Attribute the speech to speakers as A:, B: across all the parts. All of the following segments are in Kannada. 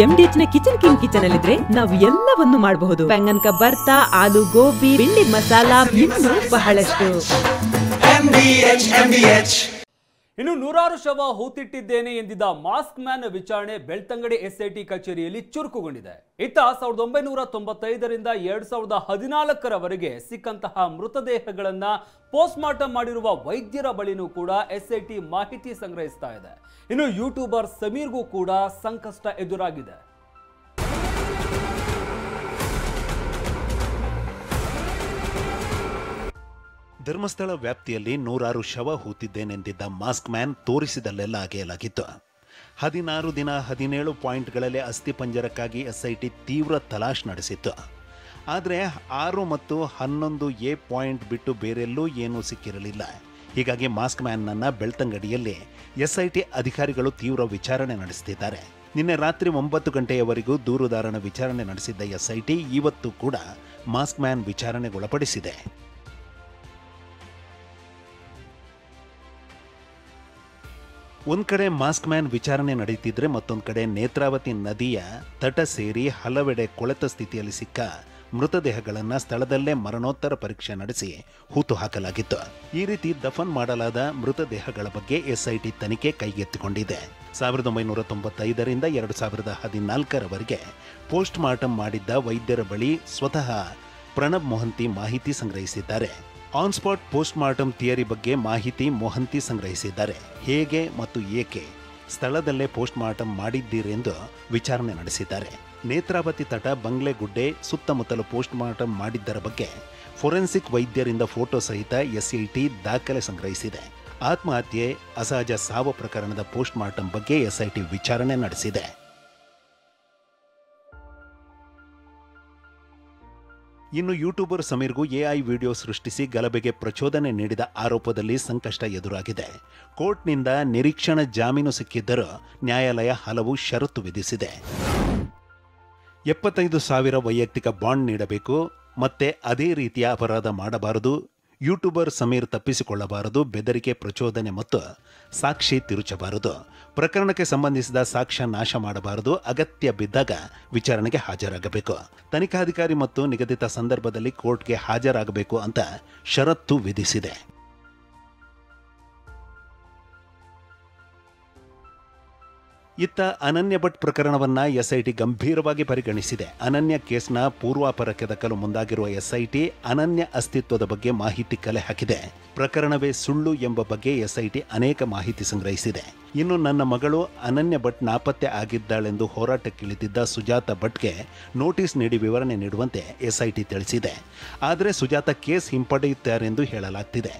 A: MDH ನ ಕಿಚನ್ ಕಿಂಗ್ ಕಿಚನ್ ಅಲ್ಲಿದ್ರೆ ನಾವು ಎಲ್ಲವನ್ನು ಮಾಡಬಹುದು. ಬೆಂಗನ್ ಕಾ ಬರ್ತಾ, ಆಲೂ ಗೋಬಿ, ಭಿಂಡಿ ಮಸಾಲಾ, ಇನ್ನೂ ಬಹಳಷ್ಟು.
B: MDH.
C: ಇನ್ನು ನೂರಾರು ಶವ ಹೂತಿಟ್ಟಿದ್ದೇನೆ ಎಂದಿದ್ದ ಮಾಸ್ಕ್ ಮ್ಯಾನ್ ವಿಚಾರಣೆ ಬೆಳ್ತಂಗಡಿ SIT ಕಚೇರಿಯಲ್ಲಿ ಚುರುಕುಗೊಂಡಿದೆ. ಇತ್ತ 1995ರಿಂದ 2014ರವರೆಗೆ ಸಿಕ್ಕಂತಹ ಮೃತದೇಹಗಳನ್ನ ಪೋಸ್ಟ್ ಮಾರ್ಟಮ್ ಮಾಡಿರುವ ವೈದ್ಯರ ಬಳಿನೂ ಕೂಡ SIT ಮಾಹಿತಿ ಸಂಗ್ರಹಿಸ್ತಾ ಇದೆ. ಇನ್ನು ಯೂಟ್ಯೂಬರ್ ಸಮೀರ್ಗೂ ಕೂಡ ಸಂಕಷ್ಟ ಎದುರಾಗಿದೆ.
D: ಧರ್ಮಸ್ಥಳ ವ್ಯಾಪ್ತಿಯಲ್ಲಿ ನೂರಾರು ಶವ ಹೂತಿದ್ದೇನೆಂದಿದ್ದ ಮಾಸ್ಕ್ ಮ್ಯಾನ್ ತೋರಿಸಿದಲ್ಲೆಲ್ಲ ಅಗೆಯಲಾಗಿತ್ತು. 16 ದಿನ 17 ಪಾಯಿಂಟ್ಗಳಲ್ಲಿ ಅಸ್ಥಿಪಂಜರಕ್ಕಾಗಿ SIT ತೀವ್ರ ತಲಾಶ್ ನಡೆಸಿತ್ತು. ಆದರೆ 6 ಮತ್ತು 11A ಪಾಯಿಂಟ್ ಬಿಟ್ಟು ಬೇರೆಲ್ಲೂ ಏನೂ ಸಿಕ್ಕಿರಲಿಲ್ಲ. ಹೀಗಾಗಿ ಮಾಸ್ಕ್ ಮ್ಯಾನ್ನನ್ನು ಬೆಳ್ತಂಗಡಿಯಲ್ಲಿ SIT ಅಧಿಕಾರಿಗಳು ತೀವ್ರ ವಿಚಾರಣೆ ನಡೆಸುತ್ತಿದ್ದಾರೆ. ನಿನ್ನೆ ರಾತ್ರಿ 9 ಗಂಟೆಯವರೆಗೂ ದೂರುದಾರನ ವಿಚಾರಣೆ ನಡೆಸಿದ್ದ SIT ಇವತ್ತು ಕೂಡ ಮಾಸ್ಕ್ ಮ್ಯಾನ್ ವಿಚಾರಣೆಗೊಳಪಡಿಸಿದೆ. ಒಂದು ಕಡೆ ಮಾಸ್ಕ್ ಮ್ಯಾನ್ ವಿಚಾರಣೆ ನಡೆಯುತ್ತಿದ್ರೆ ಮತ್ತೊಂದು ಕಡೆ ನೇತ್ರಾವತಿ ನದಿಯ ತಟ ಸೇರಿ ಹಲವೆಡೆ ಕೊಳೆತ ಸ್ಥಿತಿಯಲ್ಲಿ ಸಿಕ್ಕ ಮೃತದೇಹಗಳನ್ನು ಸ್ಥಳದಲ್ಲೇ ಮರಣೋತ್ತರ ಪರೀಕ್ಷೆ ನಡೆಸಿ ಹೂತು ಹಾಕಲಾಗಿತ್ತು. ಈ ರೀತಿ ದಫನ್ ಮಾಡಲಾದ ಮೃತದೇಹಗಳ ಬಗ್ಗೆ SIT ತನಿಖೆ ಕೈಗೆತ್ತಿಕೊಂಡಿದೆ. 1995ರಿಂದ 2014ರವರೆಗೆ ಪೋಸ್ಟ್ ಮಾರ್ಟಮ್ ಮಾಡಿದ್ದ ವೈದ್ಯರ ಬಳಿ ಸ್ವತಃ ಪ್ರಣಬ್ ಮೊಹಂತಿ ಮಾಹಿತಿ ಸಂಗ್ರಹಿಸಿದ್ದಾರೆ. On spot post mortem theory ಬಗ್ಗೆ ಮಾಹಿತಿ ಮೊಹಂತಿ ಸಂಗ್ರಹಿಸಿದ್ದಾರೆ. ಹೇಗೆ ಮತ್ತು ಏಕೆ ಸ್ಥಳದಲ್ಲೇ ಪೋಸ್ಟ್ ಮಾರ್ಟಮ್ ಮಾಡಿದ್ದೀರೆಂದು ವಿಚಾರಣೆ ನಡೆಸಿದ್ದಾರೆ. ನೇತ್ರಾವತಿ ತಟ, ಬಂಗ್ಲೆಗುಡ್ಡೆ ಸುತ್ತಮುತ್ತಲು ಪೋಸ್ಟ್ ಮಾರ್ಟಮ್ ಮಾಡಿದ್ದರ ಬಗ್ಗೆ ಫೋರೆನ್ಸಿಕ್ ವೈದ್ಯರಿಂದ ಫೋಟೋ ಸಹಿತ SIT ದಾಖಲೆ ಸಂಗ್ರಹಿಸಿದೆ. ಆತ್ಮಹತ್ಯೆ, ಅಸಹಜ ಸಾವು ಪ್ರಕರಣದ ಪೋಸ್ಟ್ ಮಾರ್ಟಮ್ ಬಗ್ಗೆ SIT ವಿಚಾರಣೆ ನಡೆಸಿದೆ. ಇನ್ನು ಯೂಟ್ಯೂಬರ್ ಸಮೀರ್ಗೂ AI ವಿಡಿಯೋ ಸೃಷ್ಟಿಸಿ ಗಲಭೆಗೆ ಪ್ರಚೋದನೆ ನೀಡಿದ ಆರೋಪದಲ್ಲಿ ಸಂಕಷ್ಟ ಎದುರಾಗಿದೆ. ಕೋರ್ಟ್ನಿಂದ ನಿರೀಕ್ಷಣಾ ಜಾಮೀನು ಸಿಕ್ಕಿದ್ದರೂ ನ್ಯಾಯಾಲಯ ಹಲವು ಷರತ್ತು ವಿಧಿಸಿದೆ. 75,000 ವೈಯಕ್ತಿಕ ಬಾಂಡ್ ನೀಡಬೇಕು, ಮತ್ತೆ ಅದೇ ರೀತಿಯ ಅಪರಾಧ ಮಾಡಬಾರದು, ಯೂಟ್ಯೂಬರ್ ಸಮೀರ್ ತಪ್ಪಿಸಿಕೊಳ್ಳಬಾರದು, ಬೆದರಿಕೆ, ಪ್ರಚೋದನೆ ಮತ್ತು ಸಾಕ್ಷಿ ತಿರುಚಬಾರದು, ಪ್ರಕರಣಕ್ಕೆ ಸಂಬಂಧಿಸಿದ ಸಾಕ್ಷ್ಯ ನಾಶ ಮಾಡಬಾರದು, ಅಗತ್ಯ ಬಿದ್ದಾಗ ವಿಚಾರಣೆಗೆ ಹಾಜರಾಗಬೇಕು, ತನಿಖಾಧಿಕಾರಿ ಮತ್ತು ನಿಗದಿತ ಸಂದರ್ಭದಲ್ಲಿ ಕೋರ್ಟ್ಗೆ ಹಾಜರಾಗಬೇಕು ಅಂತ ಷರತ್ತು ವಿಧಿಸಿದೆ. ಇತ್ತ ಅನನ್ಯ ಭಟ್ ಪ್ರಕರಣವನ್ನ SIT ಗಂಭೀರವಾಗಿ ಪರಿಗಣಿಸಿದೆ. ಅನನ್ಯ ಕೇಸ್ನ ಪೂರ್ವಾಪರಕ್ಕೆ ದಕ್ಕಲು ಮುಂದಾಗಿರುವ SIT ಅನನ್ಯ ಅಸ್ತಿತ್ವದ ಬಗ್ಗೆ ಮಾಹಿತಿ ಕಲೆ ಹಾಕಿದೆ. ಪ್ರಕರಣವೇ ಸುಳ್ಳು ಎಂಬ ಬಗ್ಗೆ SIT ಅನೇಕ ಮಾಹಿತಿ ಸಂಗ್ರಹಿಸಿದೆ. ಇನ್ನು ನನ್ನ ಮಗಳು ಅನನ್ಯ ಭಟ್ ನಾಪತ್ತೆ ಆಗಿದ್ದಾಳೆಂದು ಹೋರಾಟಕ್ಕಿಳಿದಿದ್ದ ಸುಜಾತ ಭಟ್ಗೆ ನೋಟಿಸ್ ನೀಡಿ ವಿವರಣೆ ನೀಡುವಂತೆ SIT ತಿಳಿಸಿದೆ. ಆದರೆ ಸುಜಾತ ಕೇಸ್ ಹಿಂಪಡೆಯುತ್ತಾರೆಂದು ಹೇಳಲಾಗ್ತಿದೆ.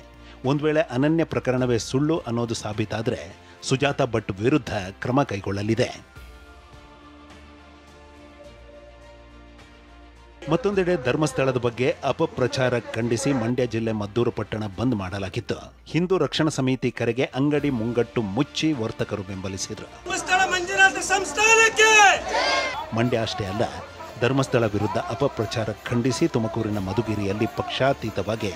D: ಒಂದು ವೇಳೆ ಅನನ್ಯ ಪ್ರಕರಣವೇ ಸುಳ್ಳು ಅನ್ನೋದು ಸಾಬೀತಾದರೆ ಸುಜಾತ ಭಟ್ ವಿರುದ್ಧ ಕ್ರಮ ಕೈಗೊಳ್ಳಲಿದೆ. ಮತ್ತೊಂದೆಡೆ ಧರ್ಮಸ್ಥಳದ ಬಗ್ಗೆ ಅಪಪ್ರಚಾರ ಖಂಡಿಸಿ ಮಂಡ್ಯ ಜಿಲ್ಲೆ ಮದ್ದೂರು ಪಟ್ಟಣ ಬಂದ್ ಮಾಡಲಾಗಿತ್ತು. ಹಿಂದೂ ರಕ್ಷಣಾ ಸಮಿತಿ ಕರೆಗೆ ಅಂಗಡಿ ಮುಂಗಟ್ಟು ಮುಚ್ಚಿ ವರ್ತಕರು ಬೆಂಬಲಿಸಿದರು. ಮಂಡ್ಯ ಅಷ್ಟೇ ಅಲ್ಲ, ಧರ್ಮಸ್ಥಳ ವಿರುದ್ಧ ಅಪಪ್ರಚಾರ ಖಂಡಿಸಿ ತುಮಕೂರಿನ ಮಧುಗಿರಿಯಲ್ಲಿ ಪಕ್ಷಾತೀತವಾಗಿ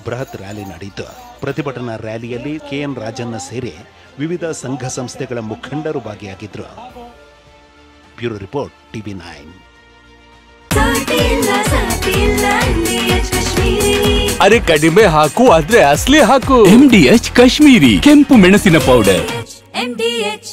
D: ಬೃಹತ್ ರ್ಯಾಲಿ ನಡೆಯಿತು. ಪ್ರತಿಭಟನಾ ರ್ಯಾಲಿಯಲ್ಲಿ KN ರಾಜಣ್ಣ ಸೇರಿ ವಿವಿಧ ಸಂಘ ಸಂಸ್ಥೆಗಳ ಮುಖಂಡರು ಭಾಗಿಯಾಗಿದ್ದರು. Bureau report, TV9.
E: ಅರೆ ಕಡಿಮೆ ಹಾಕು, ಆದ್ರೆ ಅಸಲಿ ಹಾಕು. MDH ಕಾಶ್ಮೀರಿ ಕೆಂಪು ಮೆಣಸಿನ ಪೌಡರ್. MDH